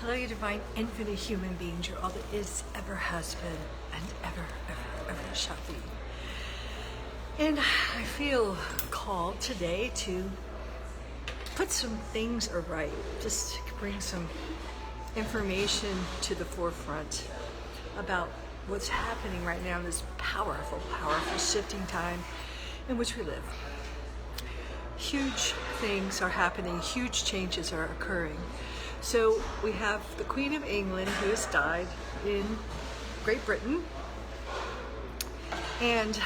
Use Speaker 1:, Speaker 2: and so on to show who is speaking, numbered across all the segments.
Speaker 1: Hello, you divine, infinite human beings. You're all that is, ever has been, and ever shall be. And I feel called today to put some things aright, just to bring some information to the forefront about what's happening right now in this powerful shifting time in which we live. Huge things are happening, huge changes are occurring. So we have the Queen of England who has died in Great Britain, and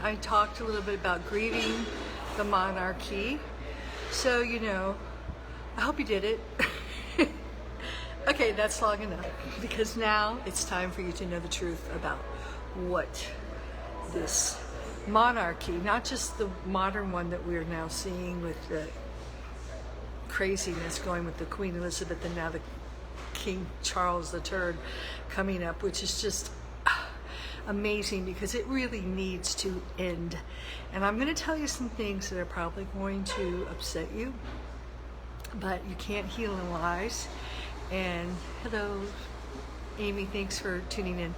Speaker 1: I talked a little bit about grieving the monarchy. So, I hope you did it. Okay, that's long enough, because now it's time for you to know the truth about what this monarchy, not just the modern one that we're now seeing with the craziness going with the Queen Elizabeth and now the King Charles III coming up, which is just amazing, because it really needs to end. And I'm going to tell you some things that are probably going to upset you, but you can't heal in lies. And hello, Amy, thanks for tuning in.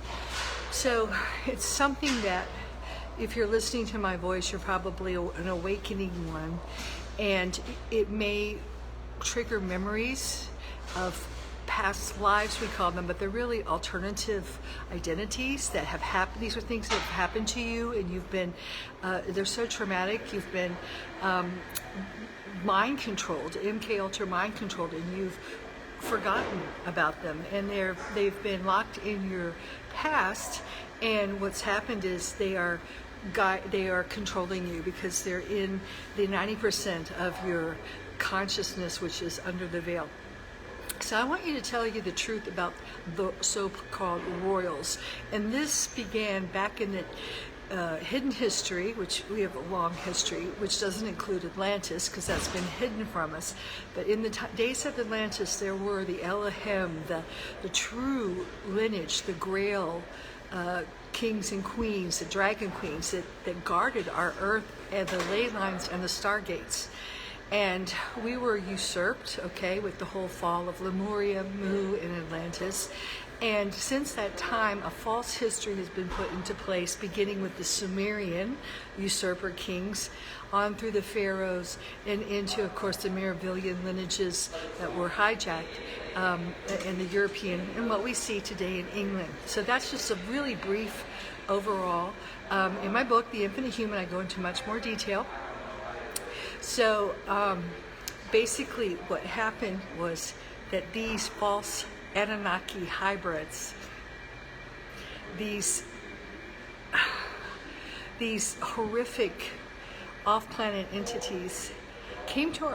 Speaker 1: So it's something that, if you're listening to my voice, you're probably an awakening one, and it may trigger memories of past lives, we call them, but they're really alternative identities that have happened. These are things that have happened to you, and you've been, they're so traumatic, you've been mind controlled, MK Ultra mind controlled, and you've forgotten about them, and they've been locked in your past. And what's happened is they are controlling you, because they're in the 90% of your consciousness, which is under the veil. So I want you to tell you the truth about the so-called royals. And this began back in the hidden history, which we have a long history, which doesn't include Atlantis, because that's been hidden from us. But in the days of Atlantis, there were the Elohim, the true lineage, the Grail kings and queens, the dragon queens that guarded our earth and the ley lines and the stargates. And we were usurped, with the whole fall of Lemuria, Mu, and Atlantis. And since that time, a false history has been put into place, beginning with the Sumerian usurper kings, on through the pharaohs, and into, of course, the Merovingian lineages that were hijacked in the European, and what we see today in England. So that's just a really brief overall. In my book, The Infinite Human, I go into much more detail. So basically what happened was that these false Anunnaki hybrids, these horrific off-planet entities, came to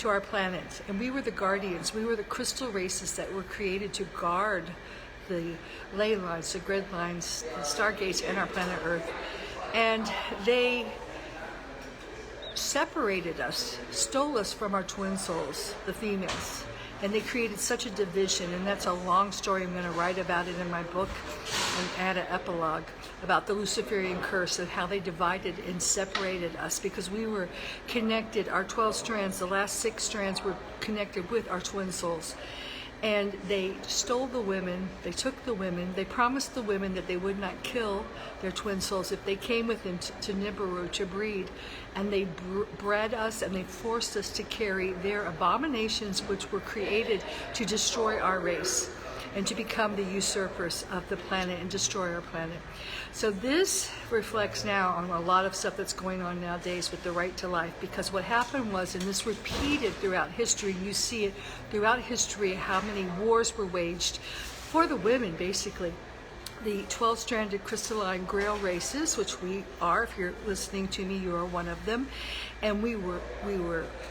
Speaker 1: our planet, and we were the guardians. We were the crystal races that were created to guard the ley lines, the grid lines, the stargates, and our planet Earth. And they separated us, stole us from our twin souls, the females. And they created such a division, and that's a long story. I'm going to write about it in my book and add an epilogue about the Luciferian curse and how they divided and separated us, because we were connected. Our 12 strands, the last 6 strands, were connected with our twin souls. And they stole the women, they took the women, they promised the women that they would not kill their twin souls if they came with them to Nibiru to breed. And they bred us, and they forced us to carry their abominations, which were created to destroy our race and to become the usurpers of the planet and destroy our planet. So this reflects now on a lot of stuff that's going on nowadays with the right to life, because what happened was, and this repeated throughout history, you see it throughout history, how many wars were waged for the women, basically. The 12-stranded crystalline grail races, which we are, if you're listening to me, you are one of them. And we were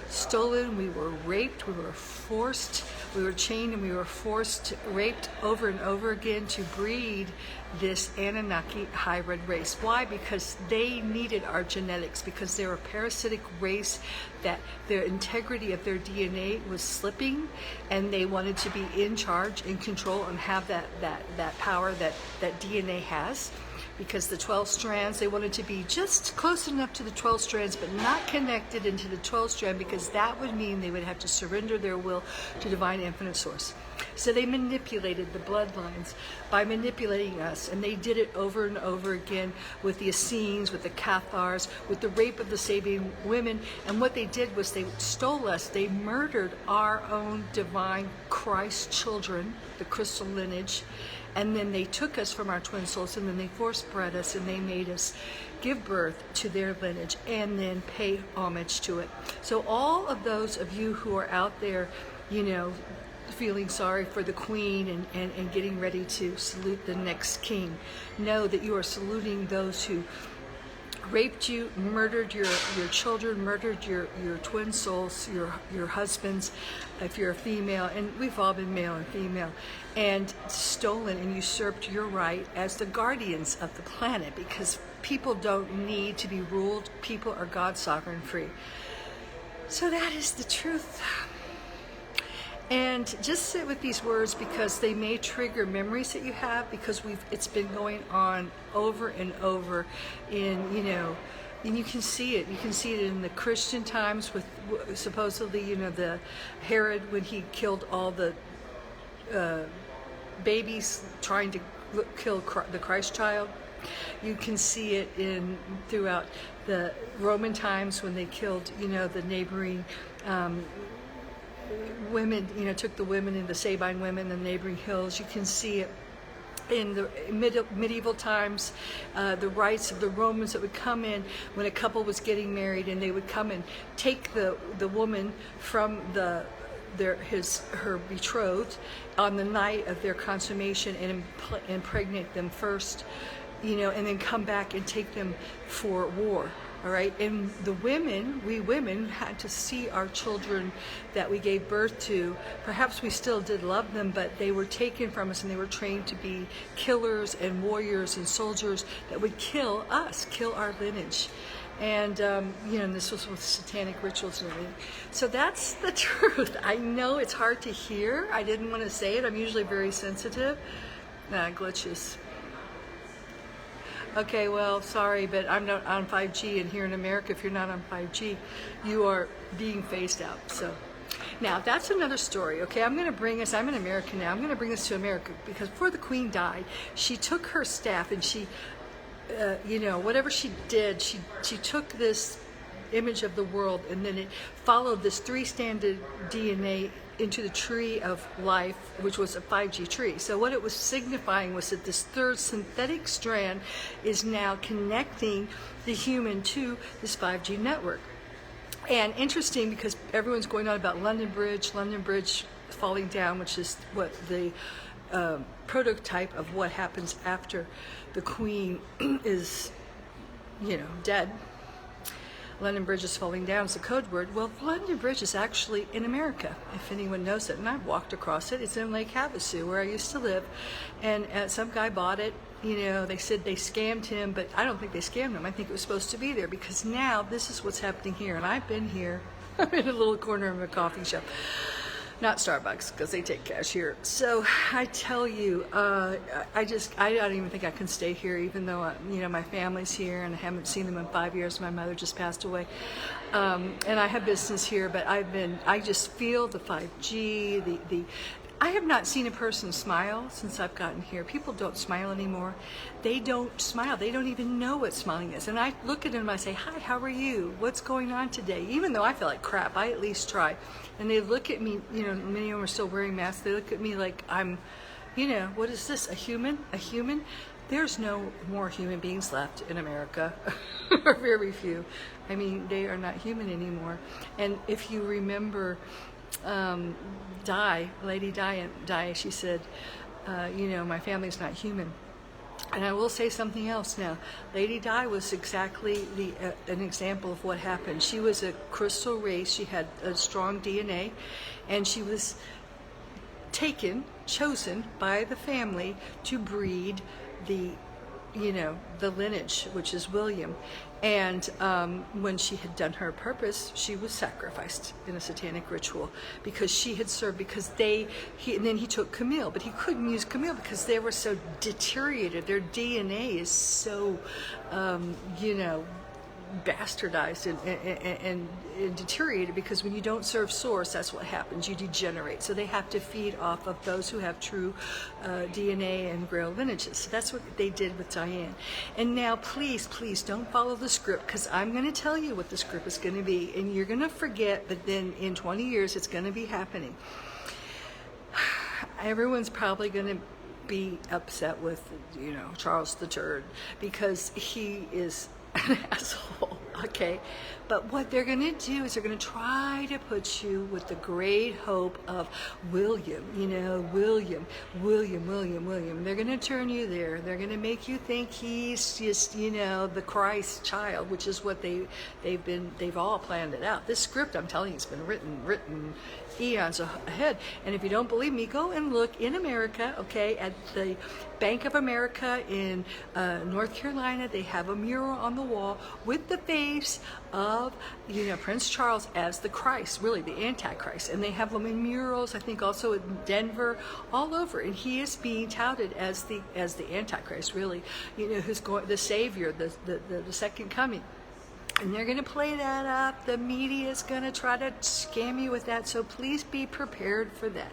Speaker 1: stolen, we were raped, we were forced, we were chained, and we were forced, raped over and over again to breed this Anunnaki hybrid race. Why? Because they needed our genetics, because they're a parasitic race that their integrity of their DNA was slipping, and they wanted to be in charge, in control, and have that power that DNA has. Because the 12 strands, they wanted to be just close enough to the 12 strands, but not connected into the 12 strand, because that would mean they would have to surrender their will to divine infinite source. So they manipulated the bloodlines by manipulating us, and they did it over and over again with the Essenes, with the Cathars, with the rape of the Sabian women. And what they did was they stole us. They murdered our own divine Christ children, the crystal lineage, and then they took us from our twin souls, and then they force bred us, and they made us give birth to their lineage and then pay homage to it. So all of those of you who are out there, feeling sorry for the queen and getting ready to salute the next king, know that you are saluting those who raped you, murdered your children, murdered your twin souls, your husbands, if you're a female, and we've all been male and female, and stolen and usurped your right as the guardians of the planet, because people don't need to be ruled. People are God's sovereign free. So that is the truth. And just sit with these words, because they may trigger memories that you have, because it's been going on over and over and you can see it. You can see it in the Christian times with supposedly, the Herod, when he killed all the babies trying to kill the Christ child. You can see it throughout the Roman times when they killed, the neighboring women, took the women in the Sabine women, the neighboring hills. You can see it in the medieval times, the rites of the Romans that would come in when a couple was getting married, and they would come and take the woman from her betrothed on the night of their consummation and impregnate them first, and then come back and take them for war. All right, and we women had to see our children that we gave birth to. Perhaps we still did love them, but they were taken from us, and they were trained to be killers and warriors and soldiers that would kill us, kill our lineage. And, and this was with satanic rituals and everything. So that's the truth. I know it's hard to hear. I didn't want to say it. I'm usually very sensitive. Glitches. Okay, well, sorry, but I'm not on 5G, and here in America, if you're not on 5G, you are being phased out. So now that's another story. Okay, I'm in America now. I'm going to bring this to America, because before the Queen died, she took her staff, and she, whatever she did, she took this image of the world, and then it followed this 3-stranded DNA into the tree of life, which was a 5G tree. So what it was signifying was that this third synthetic strand is now connecting the human to this 5G network. And interesting, because everyone's going on about London Bridge falling down, which is what the prototype of what happens after the Queen is, dead. London Bridge is falling down is the code word. Well, London Bridge is actually in America, if anyone knows it. And I've walked across it. It's in Lake Havasu, where I used to live. And some guy bought it. They said they scammed him, but I don't think they scammed him. I think it was supposed to be there, because now this is what's happening here. And I've been here. I'm in a little corner of a coffee shop. Not Starbucks, because they take cash here. So I tell you, I don't even think I can stay here, even though my family's here, and I haven't seen them in 5 years. My mother just passed away, and I have business here. But I just feel the 5G. I have not seen a person smile since I've gotten here. People don't smile anymore. They don't smile. They don't even know what smiling is. And I look at them and I say, "Hi, how are you? What's going on today?" Even though I feel like crap, I at least try. And they look at me, many of them are still wearing masks. They look at me like I'm, what is this, a human? A human? There's no more human beings left in America, or very few. I mean, they are not human anymore. And if you remember, Lady Di, she said, my family's not human. And I will say something else now. Lady Di was exactly an example of what happened. She was a crystal race. She had a strong DNA, and she was chosen by the family to breed the lineage, which is William. And when she had done her purpose, she was sacrificed in a satanic ritual, because she had served, and then he took Camille, but he couldn't use Camille because they were so deteriorated. Their DNA is so, bastardized and deteriorated, because when you don't serve source, that's what happens. You degenerate. So they have to feed off of those who have true DNA and Grail lineages. So that's what they did with Diane. And now, please, please don't follow the script, because I'm going to tell you what the script is going to be, and you're going to forget, but then in 20 years, it's going to be happening. Everyone's probably going to be upset with, Charles III, because he is an asshole, okay? But what they're going to do is they're going to try to put you with the great hope of William. They're going to turn you there. They're going to make you think he's just, the Christ child, which is what they've all planned it out. This script, I'm telling you, has been written eons ahead. And if you don't believe me, go and look in America, okay, at the Bank of America in North Carolina. They have a mural on the wall with the face of, Prince Charles as the Christ, really the Antichrist. And they have them in murals, I think also in Denver, all over. And he is being touted as the Antichrist, really, who's going, the Savior, the second coming. And they're going to play that up. The media is going to try to scam you with that. So please be prepared for that.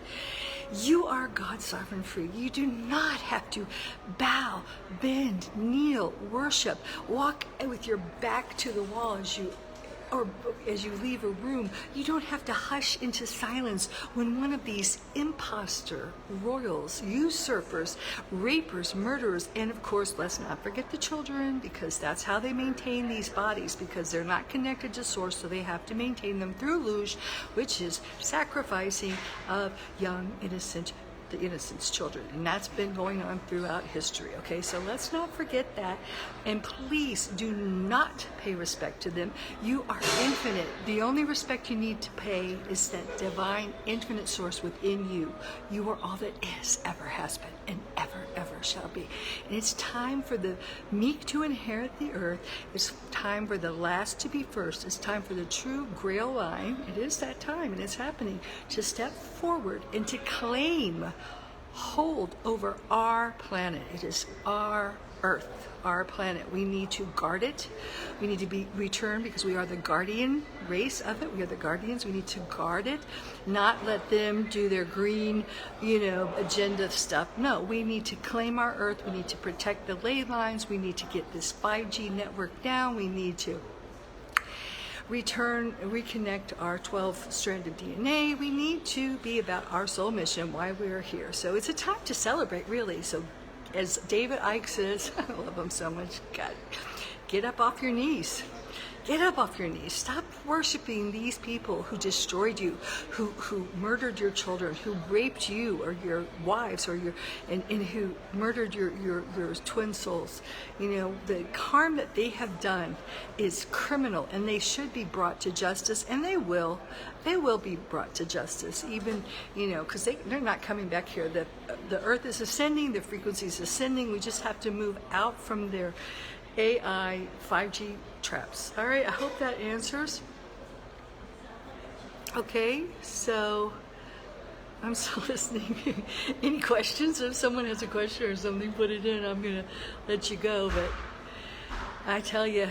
Speaker 1: You are God's sovereign free. You do not have to bow, bend, kneel, worship, walk with your back to the wall as you leave a room. You don't have to hush into silence when one of these imposter royals, usurpers, rapers, murderers, and of course, let's not forget the children, because that's how they maintain these bodies, because they're not connected to source, so they have to maintain them through luge, which is sacrificing of young, the innocence children. And that's been going on throughout history, okay? So let's not forget that. And please do not pay respect to them. You are infinite. The only respect you need to pay is that divine infinite source within you. You are all that is, ever has been, and ever shall be. And it's time for the meek to inherit the earth. It's time for the last to be first. It's time for the true Grail line. It is that time, and it's happening, to step forward and to claim hold over our planet. It is our earth, our planet. We need to guard it. We need to be returned, because we are the guardian race of it. We are the guardians. We need to guard it, not let them do their green, agenda stuff. No, we need to claim our earth. We need to protect the ley lines. We need to get this 5G network down. We need to reconnect our 12 strand of DNA. We need to be about our soul mission, why we are here. So it's a time to celebrate, really. So as David Icke says, I love him so much, God, get up off your knees. Get up off your knees. Stop worshiping these people who destroyed you, who murdered your children, who raped you or your wives, or and who murdered your twin souls. The harm that they have done is criminal, and they should be brought to justice, and they will. They will be brought to justice, even, because they're not coming back here. The earth is ascending, the frequency is ascending. We just have to move out from their AI 5G traps. All right, I hope that answers. Okay, so I'm still listening. Any questions? If someone has a question or something, put it in. I'm going to let you go. But I tell you,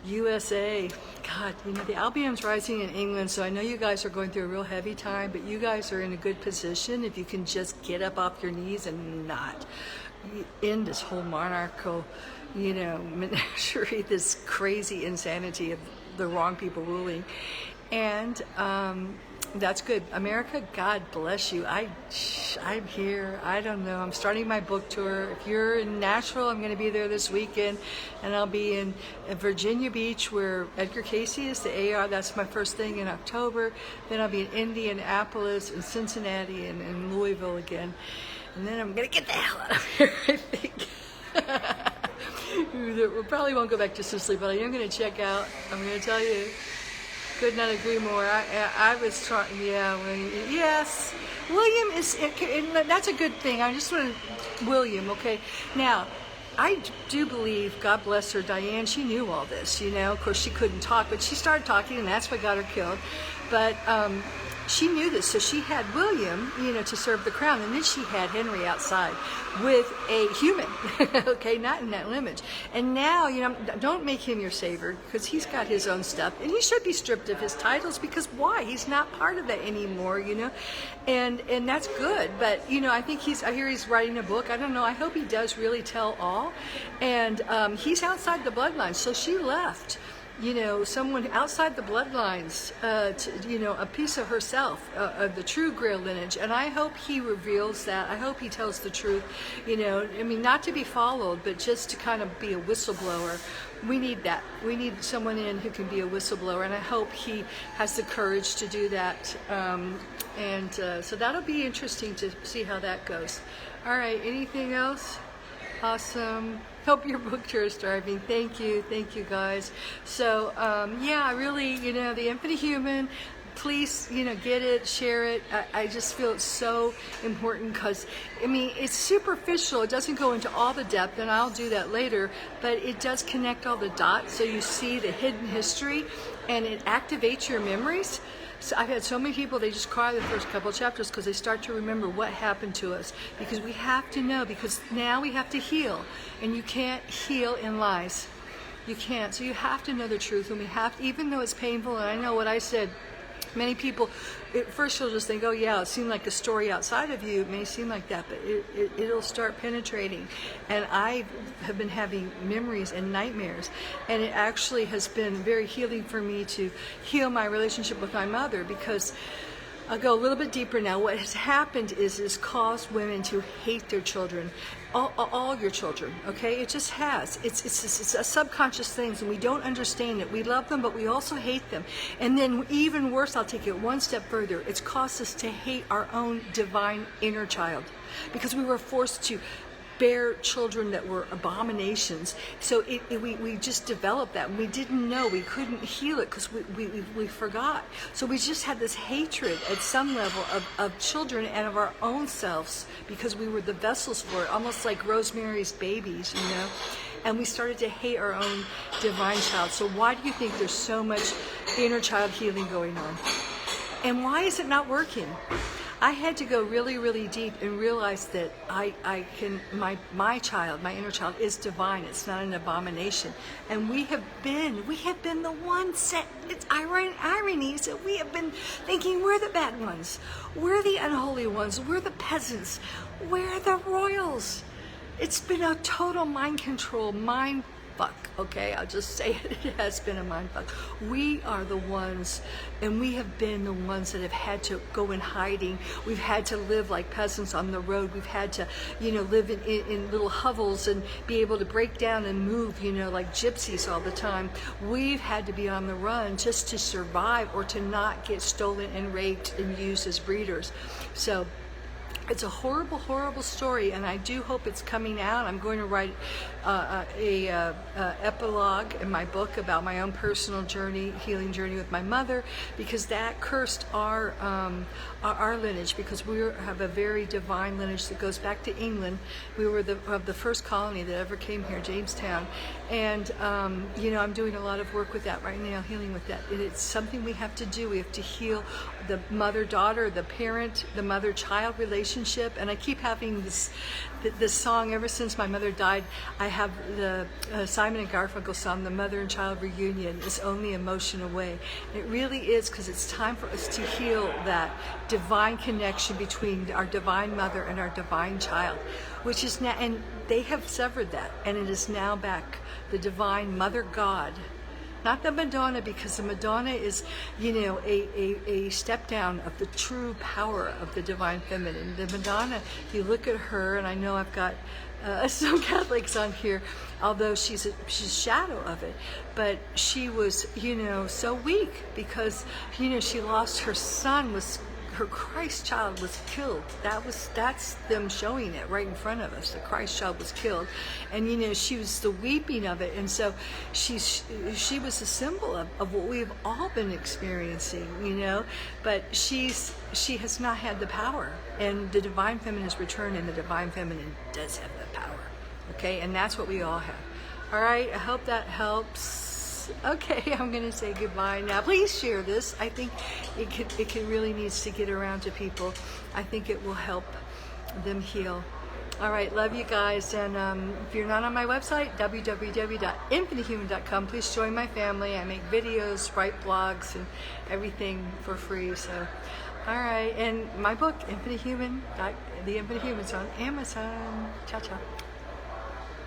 Speaker 1: USA, God, the Albion's rising in England, so I know you guys are going through a real heavy time, but you guys are in a good position if you can just get up off your knees and not end this whole monarchical, menagerie, this crazy insanity of the wrong people ruling. And that's good. America, God bless you. I'm here. I don't know. I'm starting my book tour. If you're in Nashville, I'm going to be there this weekend, and I'll be in Virginia Beach, where Edgar Casey is, the AR. That's my first thing in October. Then I'll be in Indianapolis and Cincinnati and Louisville again. And then I'm going to get the hell out of here, I think. We probably won't go back to Sicily, but I am going to check out. I'm going to tell you, could not agree more. I was trying, yes. William is, that's a good thing. I just want to, William, okay. Now, I do believe, God bless her, Diane, she knew all this, Of course, she couldn't talk, but she started talking, and that's what got her killed. But she knew this, so she had William, to serve the crown, and then she had Henry outside with a human, okay, not in that image. And now, don't make him your savior, because he's got his own stuff, and he should be stripped of his titles, because why? He's not part of that anymore, and that's good. But I think I hear he's writing a book. I don't know. I hope he does really tell all, and he's outside the bloodline, so she left. Someone outside the bloodlines, a piece of herself, of the true Grail lineage. And I hope he reveals that. I hope he tells the truth, not to be followed, but just to kind of be a whistleblower. We need that. We need someone in who can be a whistleblower. And I hope he has the courage to do that. So that'll be interesting to see how that goes. All right, anything else? Awesome. Hope your book tour is thriving. Thank you guys. So really, the Infinite Human, please, get it, share it. I just feel it's so important, because it's superficial. It doesn't go into all the depth, and I'll do that later, but it does connect all the dots, so you see the hidden history, and it activates your memories. So I've had so many people, they just cry the first couple of chapters because they start to remember what happened to us, because we have to know, because now we have to heal, and you can't heal in lies. You can't. So you have to know the truth, and we have to, even though it's painful, and I know what I said, many people, at first you'll just think, oh yeah, it seemed like a story outside of you. It may seem like that, but it'll start penetrating. And I have been having memories and nightmares, and it actually has been very healing for me to heal my relationship with my mother, because I'll go a little bit deeper now. What has happened is caused women to hate their children, all your children, okay? It just has. It's a subconscious thing, and we don't understand it. We love them, but we also hate them. And then even worse, I'll take it one step further. It's caused us to hate our own divine inner child, because we were forced to bear children that were abominations. So we just developed that, and we didn't know. We couldn't heal it because we forgot. So we just had this hatred at some level of children and of our own selves, because we were the vessels for it, almost like Rosemary's babies, and we started to hate our own divine child. So why do you think there's so much inner child healing going on? And why is it not working? I had to go really, really deep and realize that my child, my inner child, is divine. It's not an abomination. And we have been the ones that, it's irony is that we have been thinking we're the bad ones. We're the unholy ones. We're the peasants. We're the royals. It's been a total mind control, mind fuck, okay? I'll just say it. It has been a mind fuck. We are the ones, and we have been the ones that have had to go in hiding. We've had to live like peasants on the road. We've had to, live in little hovels and be able to break down and move, like gypsies all the time. We've had to be on the run just to survive, or to not get stolen and raped and used as breeders. So it's a horrible, horrible story, and I do hope it's coming out. I'm going to write a epilogue in my book about my own personal journey, healing journey with my mother, because that cursed our lineage, because we have a very divine lineage that goes back to England. We were of the first colony that ever came here, Jamestown, and I'm doing a lot of work with that right now, healing with that. And it's something we have to do. We have to heal the mother-daughter, the parent, the mother-child relationship. And I keep having this song ever since my mother died. I have the Simon and Garfunkel song, The Mother and Child Reunion is Only a Motion Away. It really is, because it's time for us to heal that divine connection between our divine mother and our divine child, which is now, and they have severed that, and it is now back, the divine Mother God. Not the Madonna, because the Madonna is, a step down of the true power of the divine feminine. The Madonna, if you look at her, and I know I've got some Catholics on here, although she's a shadow of it, but she was, so weak, because, she lost her son, her Christ child was killed. That's them showing it right in front of us. The Christ child was killed, and she was the weeping of it, and so she was a symbol of what we've all been experiencing, but she has not had the power, and the divine feminine has returned, and the divine feminine does have the power, okay, and that's what we all have. All right, I hope that helps. Okay, I'm going to say goodbye now. Please share this. I think it really needs to get around to people. I think it will help them heal. All right, love you guys. And if you're not on my website, www.infinitehuman.com, please join my family. I make videos, write blogs, and everything for free. So, all right. And my book, Infinite Human, The Infinite Human, is on Amazon. Ciao, ciao.